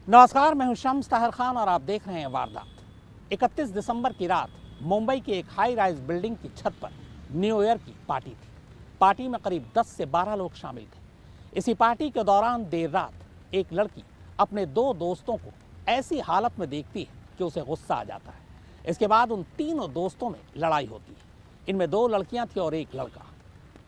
नमस्कार, मैं हूं शम्स ताहिर खान और आप देख रहे हैं वारदात। 31 दिसंबर की रात मुंबई की एक हाई राइज बिल्डिंग की छत पर न्यू ईयर की पार्टी थी। पार्टी में करीब 10 से 12 लोग शामिल थे। इसी पार्टी के दौरान देर रात एक लड़की अपने दो दोस्तों को ऐसी हालत में देखती है कि उसे गुस्सा आ जाता है। इसके बाद उन तीनों दोस्तों में लड़ाई होती है। इनमें 2 लड़कियां थी और एक लड़का।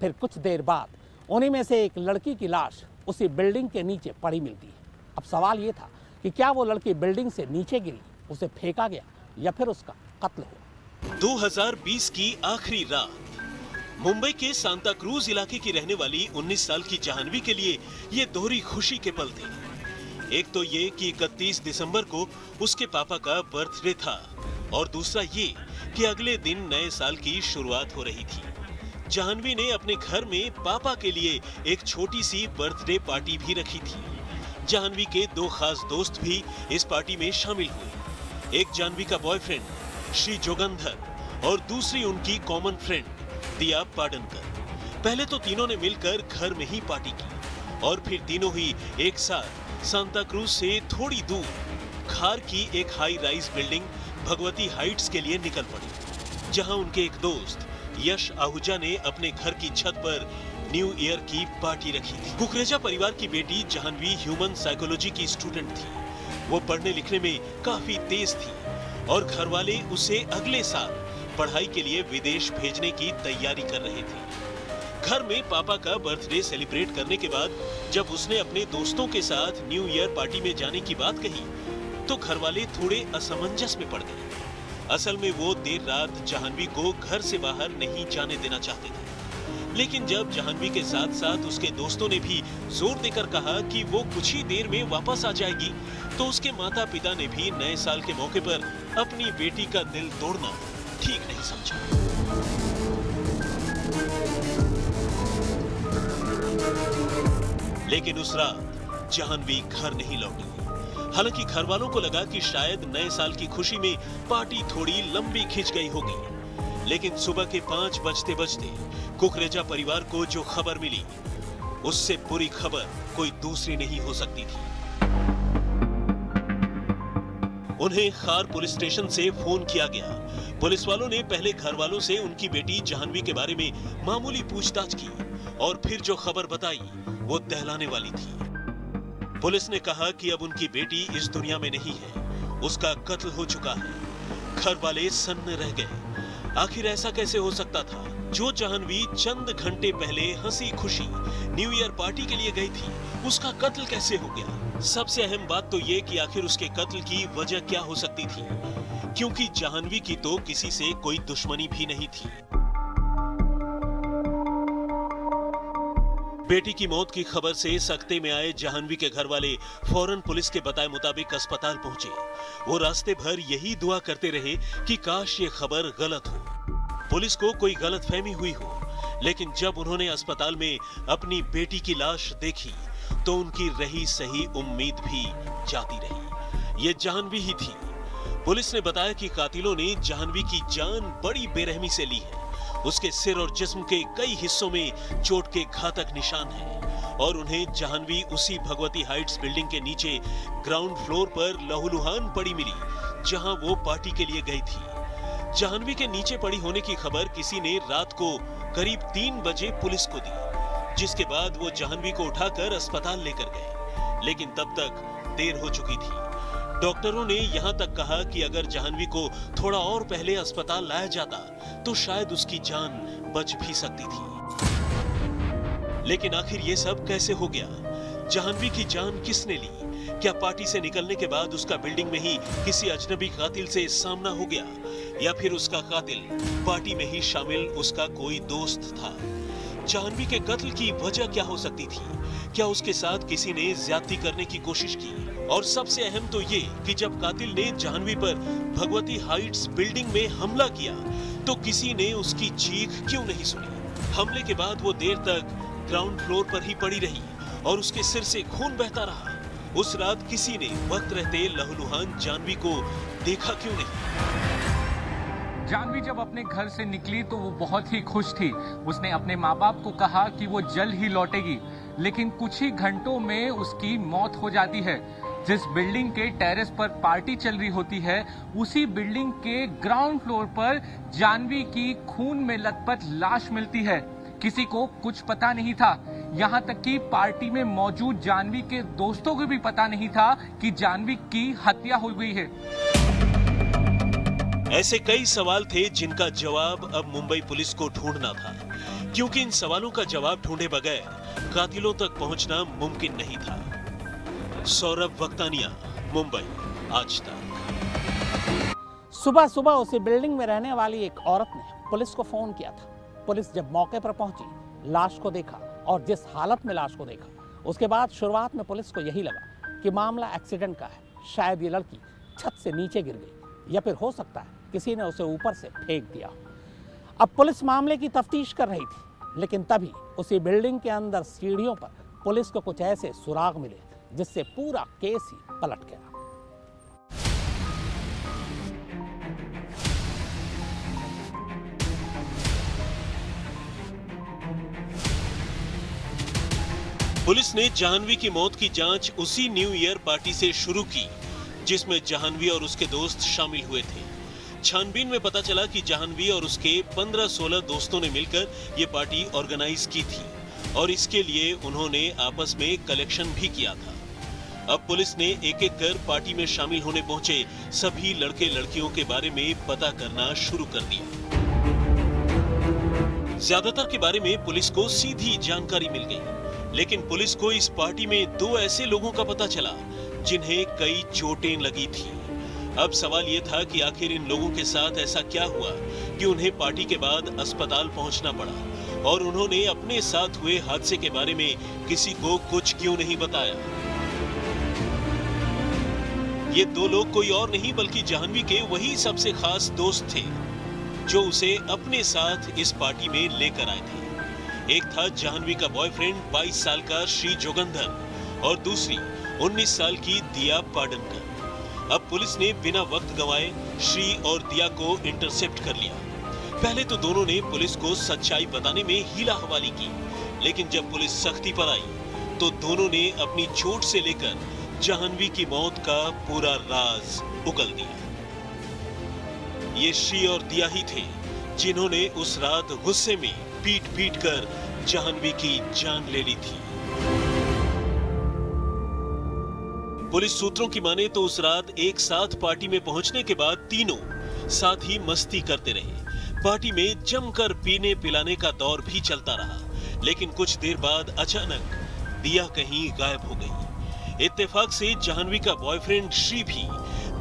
फिर कुछ देर बाद उन्हीं में से एक लड़की की लाश उसी बिल्डिंग के नीचे पड़ी मिलती है। अब सवाल ये था कि क्या वो लड़की बिल्डिंग से नीचे गिरी, उसे फेंका गया या फिर उसका कत्ल हुआ। 2020 की आखिरी रात मुंबई के सांता क्रूज इलाके की रहने वाली 19 साल की जाह्नवी के लिए ये दोहरी खुशी के पल थे। एक तो ये कि 31 दिसंबर को उसके पापा का बर्थडे था और दूसरा ये कि अगले दिन नए साल की शुरुआत हो रही थी। जाह्नवी ने अपने घर में पापा के लिए एक छोटी सी बर्थडे पार्टी भी रखी थी। जाह्नवी के 2 खास दोस्त भी इस पार्टी में शामिल हुए। एक जाह्नवी का बॉयफ्रेंड श्री जोगंधर और दूसरी उनकी कॉमन फ्रेंड दिया पाडनकर। पहले तो तीनों ने मिलकर घर में ही पार्टी की और फिर तीनों ही एक साथ सांता क्रूज से थोड़ी दूर खार की एक high rise building Bhagwati Heights के लिए निकल पड़े, जहां उनके एक दोस्त यश आहूजा ने अपने घर की छत पर न्यू ईयर की पार्टी रखी थी। कुकरेजा परिवार की बेटी जाह्नवी ह्यूमन साइकोलॉजी की स्टूडेंट थी। वो पढ़ने लिखने में काफी तेज थी और घर वाले उसे अगले साल पढ़ाई के लिए विदेश भेजने की तैयारी कर रहे थे। घर में पापा का बर्थडे सेलिब्रेट करने के बाद जब उसने अपने दोस्तों के साथ न्यू ईयर पार्टी में जाने की बात कही तो घर वाले थोड़े असमंजस में पड़ गए। असल में वो देर रात जाह्नवी को घर से बाहर नहीं जाने देना चाहते थे, लेकिन जब जाह्नवी के साथ साथ उसके दोस्तों ने भी जोर देकर कहा कि वो कुछ ही देर में वापस आ जाएगी, तो उसके माता पिता ने भी नए साल के मौके पर अपनी बेटी का दिल तोड़ना ठीक नहीं समझा। लेकिन उस रात जाह्नवी घर नहीं लौटी। हालांकि घर वालों को लगा कि शायद नए साल की खुशी में पार्टी थोड़ी लंबी खिंच गई होगी, लेकिन सुबह के 5 बजते बजते कुकरेजा परिवार को जो खबर मिली उससे बुरी खबर कोई दूसरी नहीं हो सकती थी। उन्हें खार पुलिस स्टेशन से फोन किया गया। पुलिस वालों ने पहले घर वालों से उनकी बेटी जाह्नवी के बारे में मामूली पूछताछ की और फिर जो खबर बताई वो दहलाने वाली थी। पुलिस ने कहा कि अब उनकी बेटी इस दुनिया में नहीं है, उसका कत्ल हो चुका है। घर वाले सन्न रह गए। आखिर ऐसा कैसे हो सकता था? जो जाह्नवी चंद घंटे पहले हंसी खुशी न्यू ईयर पार्टी के लिए गई थी, उसका कत्ल कैसे हो गया? सबसे अहम बात तो ये कि आखिर उसके कत्ल की वजह क्या हो सकती थी, क्योंकि जाह्नवी की तो किसी से कोई दुश्मनी भी नहीं थी। बेटी की मौत की खबर से सकते में आए जाह्नवी के घर वाले फौरन पुलिस के बताए मुताबिक अस्पताल पहुंचे। वो रास्ते भर यही दुआ करते रहे कि काश ये खबर गलत हो, पुलिस को कोई गलतफहमी हुई हो। लेकिन जब उन्होंने अस्पताल में अपनी बेटी की लाश देखी तो उनकी रही सही उम्मीद भी जाती रही। ये जाह्नवी ही थी। पुलिस ने बताया कि कातिलों ने जाह्नवी की जान बड़ी बेरहमी से ली है। उसके सिर और जिस्म के कई हिस्सों में चोट के घातक निशान हैं और उन्हें जाह्नवी उसी भगवती हाइट्स बिल्डिंग के नीचे ग्राउंड फ्लोर पर लहूलुहान पड़ी मिली, जहां वो पार्टी के लिए गई थी। जाह्नवी के नीचे पड़ी होने की खबर किसी ने रात को करीब 3 बजे पुलिस को दी, जिसके बाद वो जाह्नवी को उठाकर अस्पताल लेकर गए, लेकिन तब तक देर हो चुकी थी। डॉक्टरों ने यहां तक कहा कि अगर जाह्नवी को थोड़ा और पहले अस्पताल लाया जाता तो शायद उसकी जान बच भी सकती थी। लेकिन आखिर ये सब कैसे हो गया? जाह्नवी की जान किसने ली? क्या पार्टी से निकलने के बाद उसका बिल्डिंग में ही किसी अजनबी कातिल से सामना हो गया, या फिर उसका कातिल पार्टी में ही शामिल उसका कोई दोस्त था? जाह्नवी के कत्ल की वजह क्या हो सकती थी? क्या उसके साथ किसी ने ज्यादती करने की कोशिश की? और सबसे अहम तो ये कि जब कातिल ने जाह्नवी पर भगवती हाइट्स बिल्डिंग में हमला किया तो किसी ने उसकी चीख क्यों नहीं सुनी? हमले के बाद वो देर तक ग्राउंड फ्लोर पर ही पड़ी रही और उसके सिर से खून बहता रहा। उस रात किसी ने वक्त रहते लहूलुहान जाह्नवी को देखा क्यों नहीं? जाह्नवी जब अपने घर से निकली तो वो बहुत ही खुश थी। उसने अपने माँ बाप को कहा कि वो जल्द ही लौटेगी, लेकिन कुछ ही घंटों में उसकी मौत हो जाती है। जिस बिल्डिंग के टेरेस पर पार्टी चल रही होती है, उसी बिल्डिंग के ग्राउंड फ्लोर पर जाह्नवी की खून में लथपथ लाश मिलती है। किसी को कुछ पता नहीं था, यहाँ तक कि पार्टी में मौजूद जाह्नवी के दोस्तों को भी पता नहीं था कि जाह्नवी की हत्या हो गई है। ऐसे कई सवाल थे जिनका जवाब अब मुंबई पुलिस को ढूंढना था, क्योंकि इन सवालों का जवाब ढूंढे बगैर कातिलों तक पहुंचना मुमकिन नहीं था। सौरभ वक्तानिया, मुंबई, आज तक। सुबह सुबह उसी बिल्डिंग में रहने वाली एक औरत ने पुलिस को फोन किया था। पुलिस जब मौके पर पहुंची, लाश को देखा और जिस हालत में लाश को देखा, उसके बाद शुरुआत में पुलिस को यही लगा कि मामला एक्सीडेंट का है। शायद ये लड़की छत से नीचे गिर गई, या फिर हो सकता है किसी ने उसे ऊपर से फेंक दिया। अब पुलिस मामले की तफ्तीश कर रही थी, लेकिन तभी उसी बिल्डिंग के अंदर सीढ़ियों पर पुलिस को कुछ ऐसे सुराग मिले जिससे पूरा केस ही पलट गया। पुलिस ने जाह्नवी की मौत की जांच उसी न्यू ईयर पार्टी से शुरू की जिसमें जाह्नवी और उसके दोस्त शामिल हुए थे। छानबीन में पता चला कि जाह्नवी और उसके 15-16 दोस्तों ने मिलकर ये पार्टी ऑर्गेनाइज की थी और इसके लिए उन्होंने आपस में कलेक्शन भी किया था। अब पुलिस ने एक एक कर पार्टी में शामिल होने पहुंचे सभी लड़के लड़कियों के बारे में पता करना शुरू कर दिया। ज्यादातर के बारे में पुलिस को सीधी जानकारी मिल गई, लेकिन पुलिस को इस पार्टी में 2 ऐसे लोगों का पता चला जिन्हें कई चोटें लगी थी। अब सवाल ये था कि आखिर इन लोगों के साथ ऐसा क्या हुआ कि उन्हें पार्टी के बाद अस्पताल पहुंचना पड़ा और उन्होंने अपने साथ हुए हादसे के बारे में किसी को कुछ क्यों नहीं बताया। ये 2 लोग कोई और नहीं बल्कि जाह्नवी के वही सबसे खास दोस्त थे जो उसे अपने साथ इस पार्टी में लेकर आए थे। एक था जाह्नवी का बॉयफ्रेंड 22 साल का श्री जोगंधर और दूसरी 19 साल की दिया पाडनकर। अब पुलिस ने बिना वक्त गंवाए श्री और दिया को इंटरसेप्ट कर लिया। पहले तो दोनों ने पुलिस को सच्चाई बताने में हीला हवाली की, लेकिन जब पुलिस सख्ती पर आई तो दोनों ने अपनी चोट से लेकर जाह्नवी की मौत का पूरा राज उगल दिया। ये श्री और दिया ही थे जिन्होंने उस रात गुस्से में पीट पीट कर जाह्नवी की जान ले ली थी। पुलिस सूत्रों की माने तो उस रात एक साथ पार्टी में पहुंचने के बाद तीनों साथ ही मस्ती करते रहे। पार्टी में जमकर पीने पिलाने का दौर भी चलता रहा, लेकिन कुछ देर बाद अचानक दिया कहीं गायब हो गई। इत्तेफाक से जाह्नवी का बॉयफ्रेंड श्री भी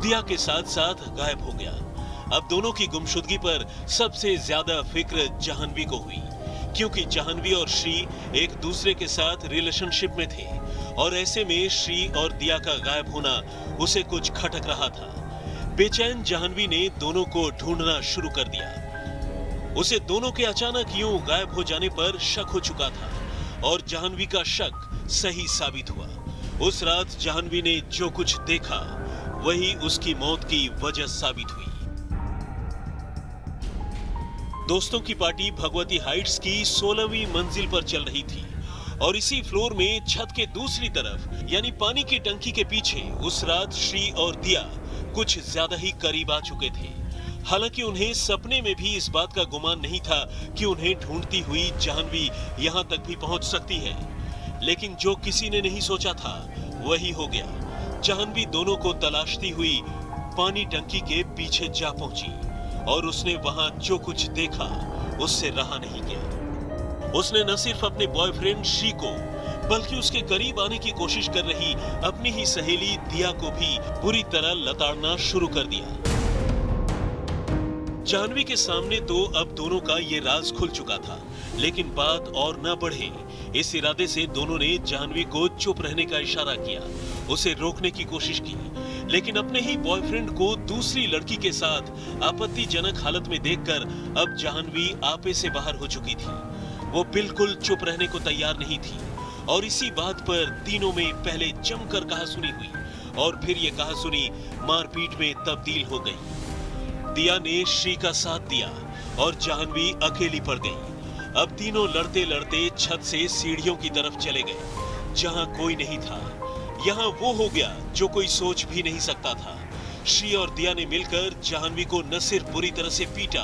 दिया के साथ साथ गायब हो गया। अब दोनों की गुमशुदगी पर सबसे ज्यादा फिक्र जाह्नवी को हुई, क्योंकि जाह्नवी और श्री एक दूसरे के साथ रिलेशनशिप में थे और ऐसे में श्री और दिया का गायब होना उसे कुछ खटक रहा था। बेचैन जाह्नवी ने दोनों को ढूंढना शुरू कर दिया। उसे दोनों के अचानक यूं गायब हो जाने पर शक हो चुका था और जाह्नवी का शक सही साबित हुआ। उस रात जाह्नवी ने जो कुछ देखा वही उसकी मौत की वजह साबित हुई। दोस्तों की पार्टी भगवती हाइट्स की 16वीं मंजिल पर चल रही थी और इसी फ्लोर में छत के दूसरी तरफ यानी पानी की टंकी के पीछे उस रात श्री और दिया कुछ ज्यादा ही करीब आ चुके थे। हालांकि उन्हें सपने में भी इस बात का गुमान नहीं था कि उन्हें ढूंढती हुई जाह्नवी यहां तक भी पहुंच सकती है, लेकिन जो किसी ने नहीं सोचा था वही हो गया। जाह्नवी दोनों को तलाशती हुई पानी टंकी के पीछे जा पहुंची और उसने वहां जो कुछ देखा उससे रहा नहीं गया। उसने न सिर्फ अपने बॉयफ्रेंड श्री को बल्कि उसके करीब आने की कोशिश कर रही अपनी ही सहेली दिया को भी बुरी तरह लताड़ना शुरू कर दिया। जाह्नवी के सामने तो अब दोनों का ये राज खुल चुका था, लेकिन बात और न बढ़े इस इरादे से दोनों ने जाह्नवी को चुप रहने का इशारा किया, उसे रोकने की कोशिश की, लेकिन अपने ही बॉयफ्रेंड को दूसरी लड़की के साथ आपत्तिजनक हालत में देखकर अब जाह्नवी आपे से बाहर हो चुकी थी। वो बिल्कुल चुप रहने को तैयार नहीं थी और इसी बात पर तीनों में पहले जमकर कहासुनी हुई और फिर ये कहासुनी मारपीट में तब्दील हो गई। दिया ने श्री का साथ दिया और जाह्नवी अकेली पड़ गई। अब तीनों लड़ते लड़ते छत से सीढ़ियों की तरफ चले गए जहां कोई नहीं था। यहाँ वो हो गया जो कोई सोच भी नहीं सकता था। श्री और दिया ने मिलकर जाह्नवी को न सिर्फ बुरी तरह से पीटा,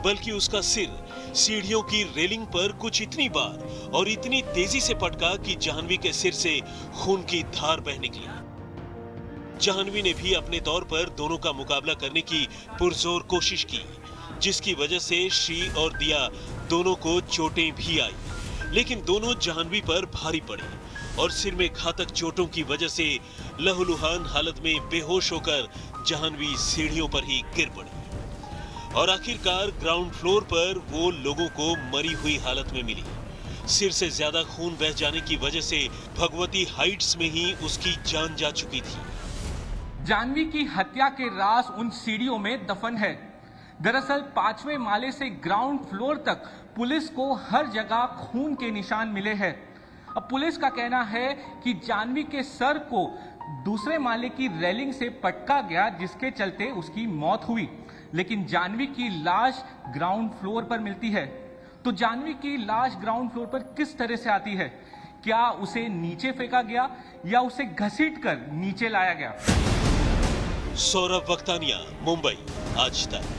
बल्कि उसका सिर सीढ़ियों की रेलिंग पर कुछ इतनी बार और इतनी तेजी से पटका कि जाह्नवी के सिर से खून की धार बह निकली। जाह्नवी ने भी अपने तौर पर दोनों का मुकाबला करने की पुरजोर कोशिश की, जिसकी वजह से श्री और दिया दोनों को चोटें भी आई, लेकिन दोनों जाह्नवी पर भारी पड़े और सिर में घातक चोटों की वजह से लहूलुहान हालत में बेहोश होकर जाह्नवी सीढ़ियों पर ही गिर पड़ी और आखिरकार ग्राउंड फ्लोर पर वो लोगों को मरी हुई हालत में मिली। सिर से ज्यादा खून बह जाने की वजह से भगवती हाइट्स में ही उसकी जान जा चुकी थी। जाह्नवी की हत्या के राज उन सीढ़ियों में दफन है। दरअसल 5वें माले से ग्राउंड फ्लोर तक पुलिस को हर जगह खून के निशान मिले हैं। अब पुलिस का कहना है कि जाह्नवी के सर को दूसरे माले की रेलिंग से पटका गया, जिसके चलते उसकी मौत हुई, लेकिन जाह्नवी की लाश ग्राउंड फ्लोर पर मिलती है। तो जाह्नवी की लाश ग्राउंड फ्लोर पर किस तरह से आती है? क्या उसे नीचे फेंका गया या उसे घसीटकर नीचे लाया गया? सौरभ वक्तानिया, मुंबई, आज तक।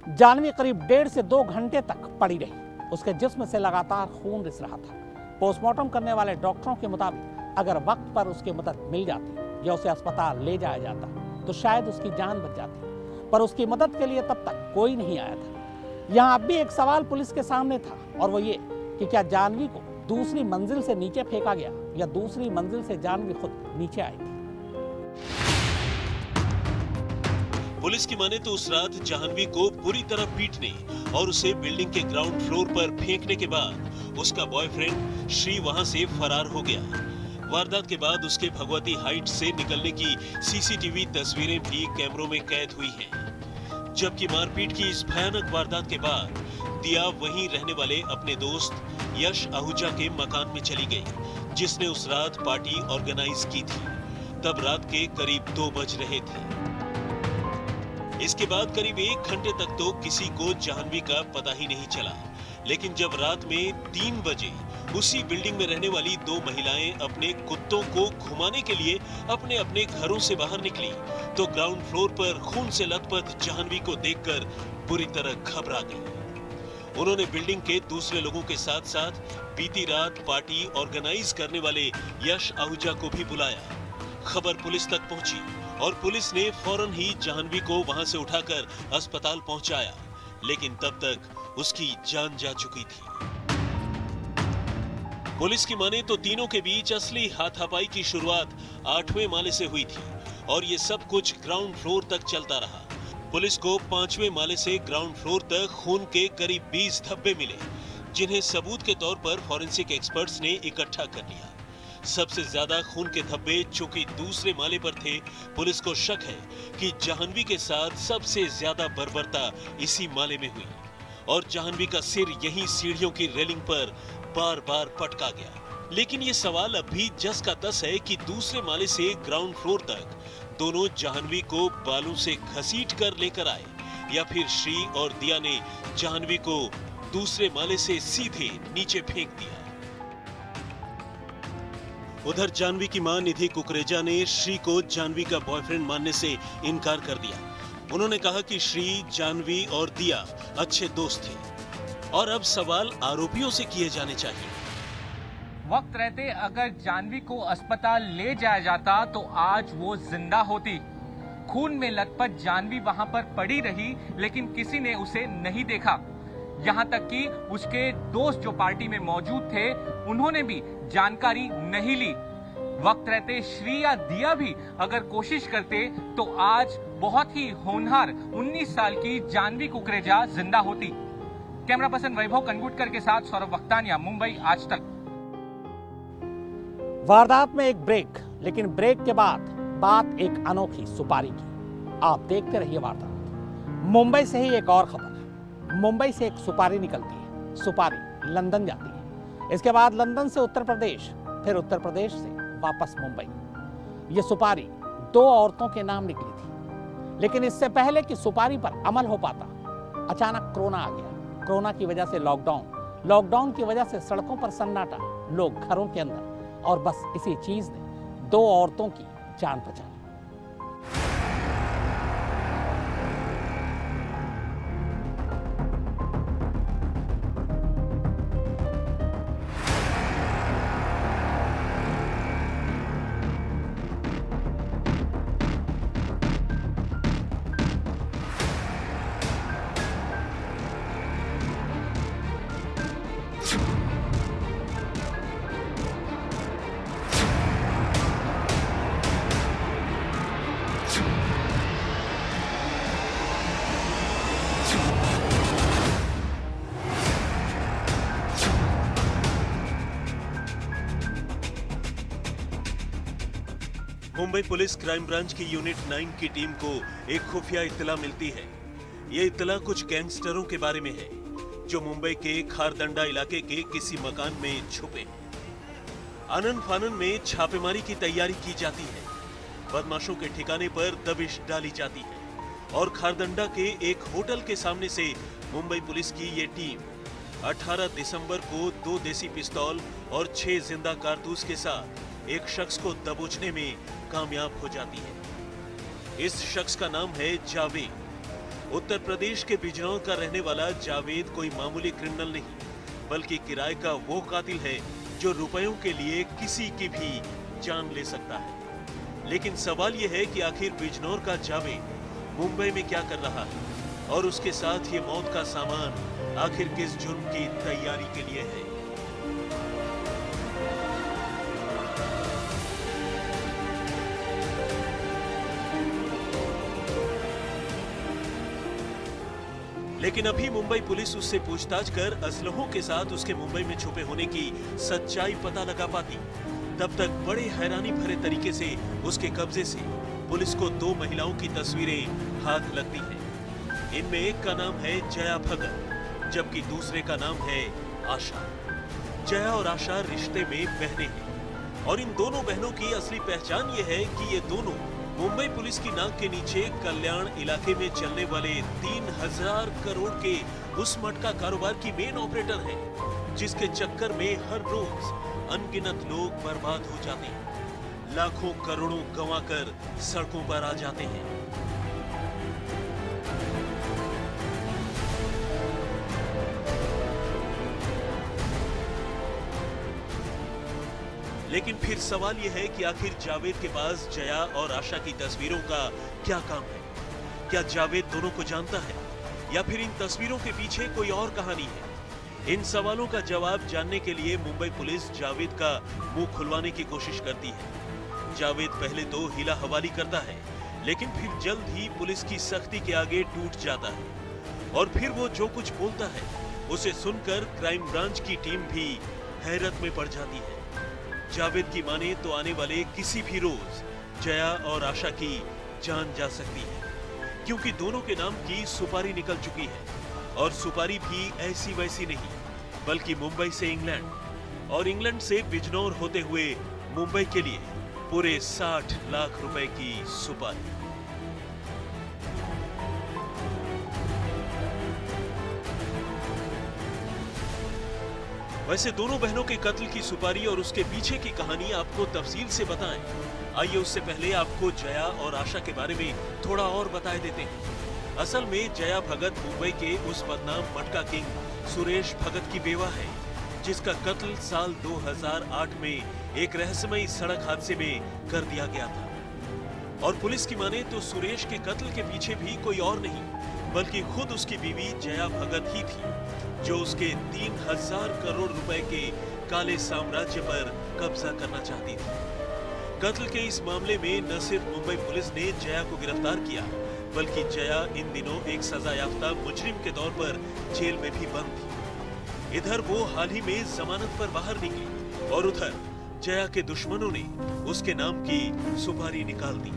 जाह्नवी करीब 1.5 से 2 घंटे तक पड़ी रही। उसके जिस्म से लगातार खून रिस रहा था। पोस्टमार्टम करने वाले डॉक्टरों के मुताबिक अगर वक्त पर उसकी मदद मिल जाती या उसे अस्पताल ले जाया जाता तो शायद उसकी जान बच जाती, पर उसकी मदद के लिए तब तक कोई नहीं आया था। यहाँ अब भी एक सवाल पुलिस के सामने था, और वो ये कि क्या जाह्नवी को दूसरी मंजिल से नीचे फेंका गया या दूसरी मंजिल से जाह्नवी खुद नीचे आई थी। पुलिस की माने तो उस रात जाह्नवी को पूरी तरह पीटने और उसे बिल्डिंग के ग्राउंड फ्लोर पर फेंकने के बाद उसका बॉयफ्रेंड श्री वहां से फरार हो गया। वारदात के बाद उसके भगवती हाइट्स से निकलने की सीसीटीवी तस्वीरें भी कैमरों में कैद हुई हैं। जबकि मारपीट की इस भयानक वारदात के बाद दिया वहीं रहने वाले अपने दोस्त यश आहूजा के मकान में चली गई, जिसने उस रात पार्टी ऑर्गेनाइज की थी। तब रात के करीब 2 बज रहे थे। इसके बाद करीब 1 घंटे तक तो किसी को जाह्नवी का पता ही नहीं चला, लेकिन जब रात में 3 बजे उसी बिल्डिंग में रहने वाली 2 महिलाएं अपने कुत्तों को घुमाने के लिए अपने अपने घरों से बाहर निकली, तो ग्राउंड फ्लोर पर खून से लथपथ जाह्नवी को देखकर बुरी तरह घबरा गई। उन्होंने बिल्डिंग के दूसरे लोगों के साथ साथ बीती रात पार्टी ऑर्गेनाइज करने वाले यश आहूजा को भी बुलाया। खबर पुलिस तक पहुंची और पुलिस ने फौरन ही जाह्नवी को वहां से उठाकर अस्पताल पहुंचाया, लेकिन तब तक उसकी जान जा चुकी थी। पुलिस की माने तो तीनों के बीच असली हाथापाई की शुरुआत 8वें माले से हुई थी और ये सब कुछ ग्राउंड फ्लोर तक चलता रहा। पुलिस को 5वें माले से ग्राउंड फ्लोर तक खून के करीब 20 धब्बे मिले, जिन्हें सबूत के तौर पर फॉरेंसिक एक्सपर्ट्स ने इकट्ठा कर लिया। सबसे ज्यादा खून के धब्बे चूंकि दूसरे माले पर थे, पुलिस को शक है कि जाह्नवी के साथ सबसे ज्यादा बर्बरता इसी माले में हुई और जाह्नवी का सिर यही सीढ़ियों की रेलिंग पर बार बार पटका गया। लेकिन ये सवाल अब भी जस का तस है कि दूसरे माले से ग्राउंड फ्लोर तक दोनों जाह्नवी को बालों से घसीट कर लेकर आए या फिर श्री और दिया ने जाह्नवी को दूसरे माले से सीधे नीचे फेंक दिया। उधर जाह्नवी की मां निधि कुकरेजा ने श्री को जाह्नवी का बॉयफ्रेंड मानने से इनकार कर दिया। उन्होंने कहा कि श्री, जाह्नवी और दिया अच्छे दोस्त थे और अब सवाल आरोपियों से किए जाने चाहिए। वक्त रहते अगर जाह्नवी को अस्पताल ले जाया जाता तो आज वो जिंदा होती। खून में लथपथ जाह्नवी वहां पर पड़ी रही, लेकिन किसी ने उसे नहीं देखा। यहाँ तक कि उसके दोस्त जो पार्टी में मौजूद थे, उन्होंने भी जानकारी नहीं ली। वक्त रहते श्री या दिया भी अगर कोशिश करते तो आज बहुत ही होनहार 19 साल की जाह्नवी कुकरेजा जिंदा होती। कैमरा पर्सन वैभव कनगुटकर के साथ सौरभ वक्तानिया, मुंबई, आज तक। वारदात में एक ब्रेक, लेकिन ब्रेक के बाद बात एक अनोखी सुपारी की। आप देखते रहिए वारदात। मुंबई से ही एक और खबर। मुंबई से एक सुपारी निकलती है। सुपारी लंदन जाती है, इसके बाद लंदन से उत्तर प्रदेश, फिर उत्तर प्रदेश से वापस मुंबई। ये सुपारी 2 औरतों के नाम निकली थी, लेकिन इससे पहले कि सुपारी पर अमल हो पाता, अचानक कोरोना आ गया। कोरोना की वजह से लॉकडाउन लॉकडाउन की वजह से सड़कों पर सन्नाटा, लोग घरों के अंदर, और बस इसी चीज ने 2 औरतों की जान बचा ली। मुंबई पुलिस क्राइम ब्रांच की यूनिट 9 की टीम को एक खुफिया इत्तला मिलती है। ये इत्तला कुछ गैंगस्टरों के बारे में है जो मुंबई के खारदंडा इलाके के किसी मकान में छुपे हैं। आनन फानन में छापेमारी की तैयारी की जाती है, बदमाशों के ठिकाने पर दबिश डाली जाती है और खारदंडा के एक होटल के सामने से मुंबई पुलिस की ये टीम 18 दिसंबर को 2 देसी पिस्तौल और 6 जिंदा कारतूस के साथ एक शख्स को दबोचने में कामयाब हो जाती है। इस शख्स का नाम है जावेद। उत्तर प्रदेश के बिजनौर का रहने वाला जावेद कोई मामूली क्रिमिनल नहीं, बल्कि किराए का वो कातिल है जो रुपयों के लिए किसी की भी जान ले सकता है। लेकिन सवाल यह है कि आखिर बिजनौर का जावेद मुंबई में क्या कर रहा है और उसके साथ ये मौत का सामान आखिर किस जुर्म की तैयारी के लिए है। लेकिन अभी मुंबई पुलिस उससे पूछताछ कर असलहों के साथ उसके मुंबई में छुपे होने की सच्चाई पता लगा पाती। तब तक बड़े हैरानी भरे तरीके से उसके कब्जे से पुलिस को 2 महिलाओं की तस्वीरें हाथ लगती हैं। इनमें एक का नाम है जया भगत, जबकि दूसरे का नाम है आशा। जया और आशा रिश्ते में बहनें हैं और इन दोनों बहनों की असली पहचान ये है कि ये दोनों मुंबई पुलिस की नाक के नीचे कल्याण इलाके में चलने वाले 3000 करोड़ के उस मटका कारोबार की मेन ऑपरेटर हैं, जिसके चक्कर में हर रोज अनगिनत लोग बर्बाद हो जाते हैं, लाखों करोड़ों गंवाकर सड़कों पर आ जाते हैं। लेकिन फिर सवाल यह है कि आखिर जावेद के पास जया और आशा की तस्वीरों का क्या काम है? क्या जावेद दोनों को जानता है या फिर इन तस्वीरों के पीछे कोई और कहानी है? इन सवालों का जवाब जानने के लिए मुंबई पुलिस जावेद का मुंह खुलवाने की कोशिश करती है। जावेद पहले तो हिला हवाली करता है, लेकिन फिर जल्द ही पुलिस की सख्ती के आगे टूट जाता है और फिर वो जो कुछ बोलता है उसे सुनकर क्राइम ब्रांच की टीम भी हैरत में पड़ जाती है। जावेद की माने तो आने वाले किसी भी रोज जया और आशा की जान जा सकती है, क्योंकि दोनों के नाम की सुपारी निकल चुकी है और सुपारी भी ऐसी वैसी नहीं, बल्कि मुंबई से इंग्लैंड और इंग्लैंड से बिजनौर होते हुए मुंबई के लिए पूरे 60 लाख रुपए की सुपारी। वैसे दोनों बहनों के कत्ल की सुपारी और उसके पीछे की कहानी आपको तफसील से बताएं। आइए उससे पहले आपको जया और आशा के बारे में थोड़ा और बताए देते हैं। असल में जया भगत मुंबई के उस बदनाम मटका किंग सुरेश भगत की बेवा है, जिसका कत्ल साल 2008 में एक रहस्यमयी सड़क हादसे में कर दिया गया था। और पुलिस की माने तो सुरेश के कत्ल के पीछे भी कोई और नहीं, बल्कि खुद उसकी बीवी जया भगत ही थी, जो उसके 3000 करोड़ रुपए के काले साम्राज्य पर कब्जा करना चाहती थी। कत्ल के इस मामले में न सिर्फ मुंबई पुलिस ने जया को गिरफ्तार किया, बल्कि जया इन दिनों एक सजा याफ्ता मुजरिम के तौर पर जेल में भी बंद थी। इधर वो हाल ही में जमानत पर बाहर निकली और उधर जया के दुश्मनों ने उसके नाम की सुपारी निकाल दी।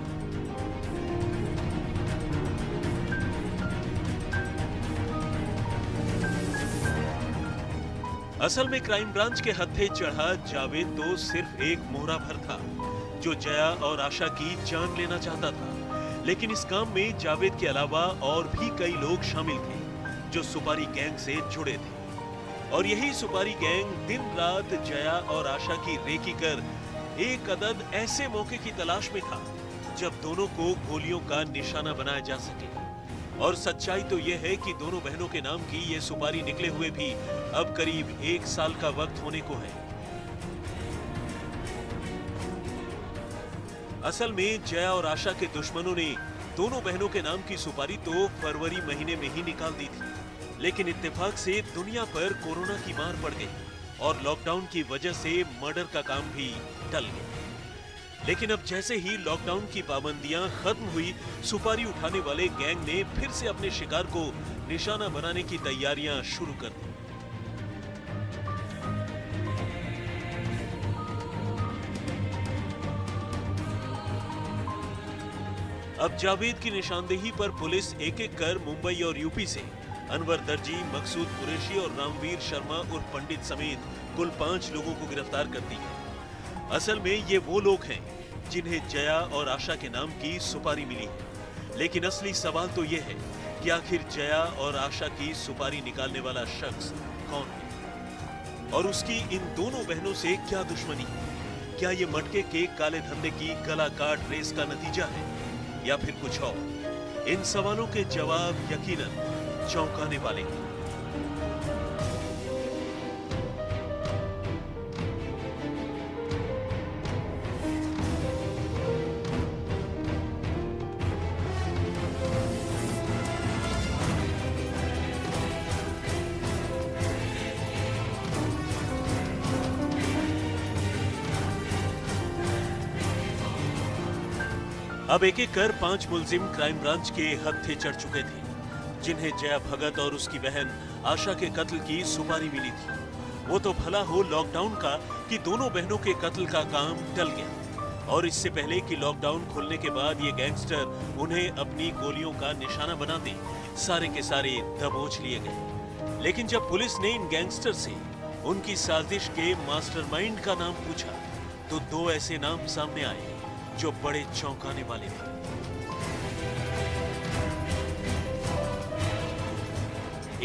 असल में क्राइम ब्रांच के हत्थे चढ़ा जावेद तो सिर्फ एक मोहरा भर था, जो जया और आशा की जान लेना चाहता था। लेकिन इस काम में जावेद के अलावा और भी कई लोग शामिल थे, जो सुपारी गैंग से जुड़े थे। और यही सुपारी गैंग दिन रात जया और आशा की रेकी कर एक अदद ऐसे मौके की तलाश में था जब दोनों को गोलियों का निशाना बनाया जा सके। और सच्चाई तो यह है कि दोनों बहनों के नाम की ये सुपारी निकले हुए भी अब करीब 1 साल का वक्त होने को है। असल में जया और आशा के दुश्मनों ने दोनों बहनों के नाम की सुपारी तो फरवरी महीने में ही निकाल दी थी, लेकिन इत्तेफाक से दुनिया पर कोरोना की मार पड़ गई और लॉकडाउन की वजह से मर्डर का काम भी टल गया। लेकिन अब जैसे ही लॉकडाउन की पाबंदियां खत्म हुई, सुपारी उठाने वाले गैंग ने फिर से अपने शिकार को निशाना बनाने की तैयारियां शुरू कर दी। अब जावेद की निशानदेही पर पुलिस एक एक कर मुंबई और यूपी से अनवर दर्जी, मकसूद कुरैशी और रामवीर शर्मा उर्फ पंडित समेत कुल 5 लोगों को गिरफ्तार करती है। असल में ये वो लोग हैं जिन्हें जया और आशा के नाम की सुपारी मिली है। लेकिन असली सवाल तो ये है कि आखिर जया और आशा की सुपारी निकालने वाला शख्स कौन है और उसकी इन दोनों बहनों से क्या दुश्मनी है? क्या ये मटके के काले धंधे की गला काट रेस का नतीजा है या फिर कुछ और? इन सवालों के जवाब यकीनन चौंकाने वाले हैं। अब एक एक कर 5 मुलजिम क्राइम ब्रांच के हत्थे चढ़ चुके थे, जिन्हें जया भगत और उसकी बहन आशा के कत्ल की सुपारी मिली थी। वो तो भला हो लॉकडाउन का कि दोनों बहनों के कत्ल का काम टल गया, और इससे पहले कि लॉकडाउन खुलने के बाद ये गैंगस्टर उन्हें अपनी गोलियों का निशाना बनाते सारे के सारे दबोच लिए गए। लेकिन जब पुलिस ने इन गैंगस्टर से उनकी साजिश के मास्टरमाइंड का नाम पूछा तो 2 ऐसे नाम सामने आए जो बड़े चौंकाने वाले थे।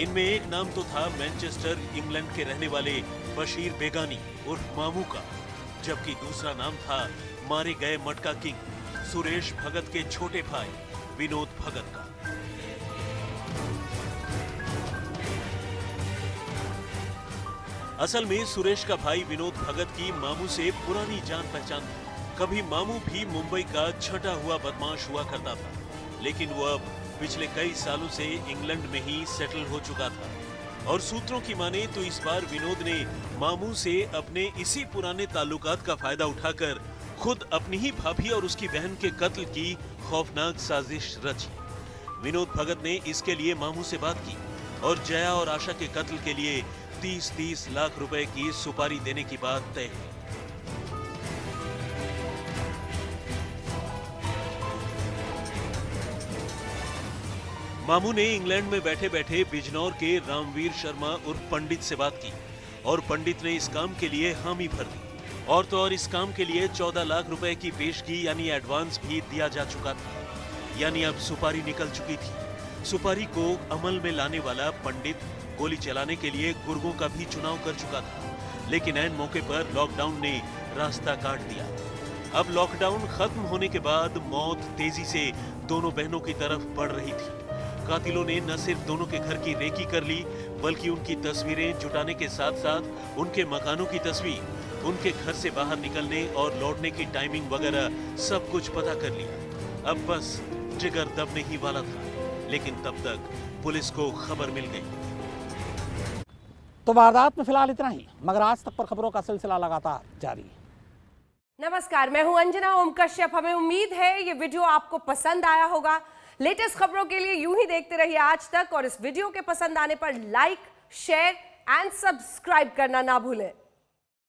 इनमें एक नाम तो था मैनचेस्टर इंग्लैंड के रहने वाले बशीर बेगानी उर्फ मामू का, जबकि दूसरा नाम था मारे गए मटका किंग सुरेश भगत के छोटे भाई विनोद भगत का। असल में सुरेश का भाई विनोद भगत की मामू से पुरानी जान पहचान थी। कभी मामू भी मुंबई का छटा हुआ बदमाश हुआ करता था, लेकिन वो अब पिछले कई सालों से इंग्लैंड में ही सेटल हो चुका था। और सूत्रों की माने तो इस बार विनोद ने मामू से अपने इसी पुराने ताल्लुकात का फायदा उठाकर खुद अपनी ही भाभी और उसकी बहन के कत्ल की खौफनाक साजिश रची। विनोद भगत ने इसके लिए मामू से बात की और जया और आशा के कत्ल के लिए 30-30 लाख रुपए की सुपारी देने की बात तय की। मामू ने इंग्लैंड में बैठे बैठे बिजनौर के रामवीर शर्मा उर्फ पंडित से बात की और पंडित ने इस काम के लिए हामी भर दी। और तो और इस काम के लिए 14 लाख रुपए की पेशगी यानी एडवांस भी दिया जा चुका था। यानी अब सुपारी निकल चुकी थी। सुपारी को अमल में लाने वाला पंडित गोली चलाने के लिए गुर्गों का भी चुनाव कर चुका था, लेकिन ऐन मौके पर लॉकडाउन ने रास्ता काट दिया। अब लॉकडाउन खत्म होने के बाद मौत तेजी से दोनों बहनों की तरफ बढ़ रही थी। कातिलों ने न सिर्फ दोनों के घर की रेकी कर ली, बल्कि उनकी तस्वीरें जुटाने के साथ साथ उनके मकानों की तस्वीर, उनके घर से बाहर निकलने और लौटने की टाइमिंग वगैरह सब कुछ पता कर लिया। अब बस जिगर दबने ही वाला था, लेकिन तब तक पुलिस को खबर मिल गई। तो वारदात में फिलहाल इतना ही, मगर आज तक पर खबरों का सिलसिला लगातार जारी है। नमस्कार, मैं हूं अंजना ओम कश्यप। हमें उम्मीद है ये वीडियो आपको पसंद आया होगा। लेटेस्ट खबरों के लिए यूं ही देखते रहिए आज तक, और इस वीडियो के पसंद आने पर लाइक, शेयर एंड सब्सक्राइब करना ना भूलें।